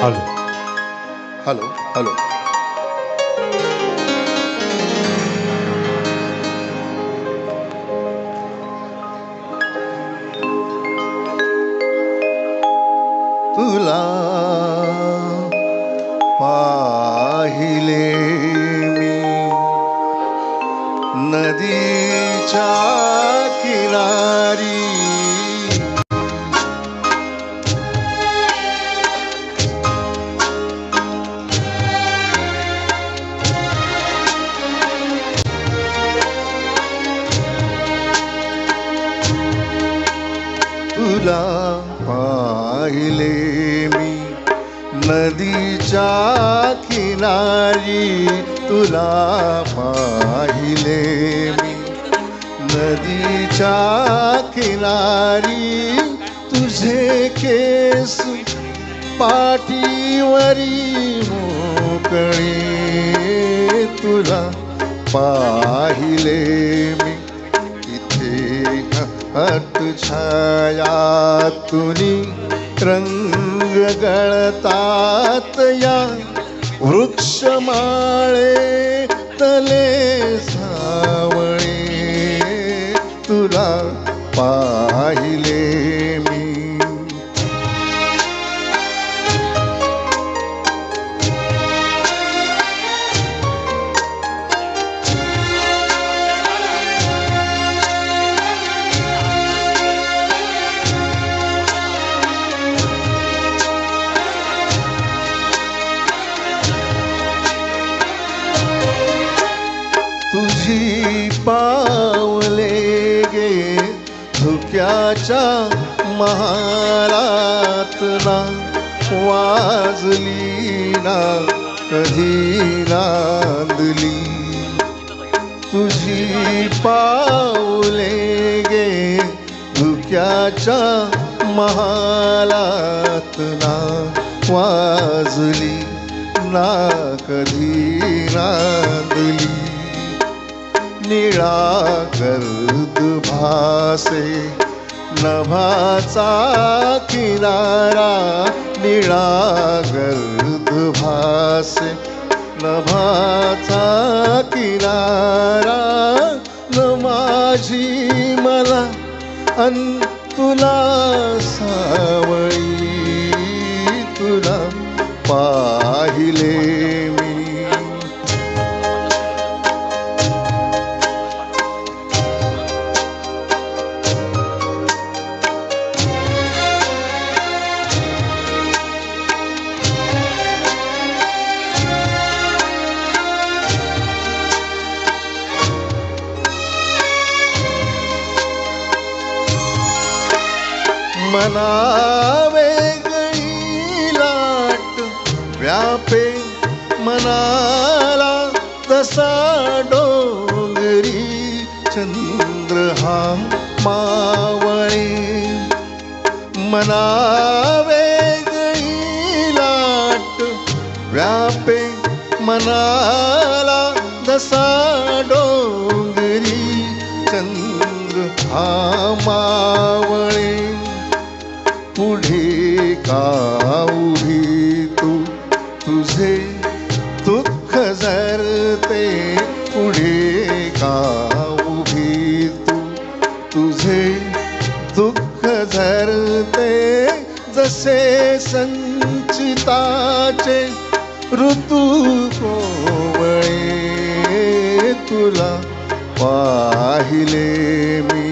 Hello hello hello. तुला पाहिले मी नदीच्या किनारी, तुला पाहिले मी नदीच्या किनारी, तुला पाहिले मी नदीच्या किनारी. तुझे केस पाठीवरी मोकळे, तुला पाहिले मी हट छायातुनी रंग गळतात या वृक्षमाळे तले सावळे, तुला पाहिले मी. तुझी पावले गे धुक्याच्या महालात ना, वाजली ना कधी नांदली. तुझी पावले गे धुक्याच्या महालात ना, वाजली ना कधी नांदली. निळा गर्द भासे नभाचा किनारा, निळा गर्द भासे नभाचा किनारा. न माझी मला अन तुला सावळी, तुला पाहिले मी. मना वेगळी लाट व्यापे मनाला, तसा डोंगरी चंद्र हा मावळे. मना वेगळी लाट व्यापे मनाला, तसा डोंगरी चंद्र हा मावळे. पुढे का उभी तू तुझे दुःख जरते, पुढे का उभी तू तुझे दुःख झरते. जसे संचिताचे ऋतू कोवळे, तुला पाहिले मी.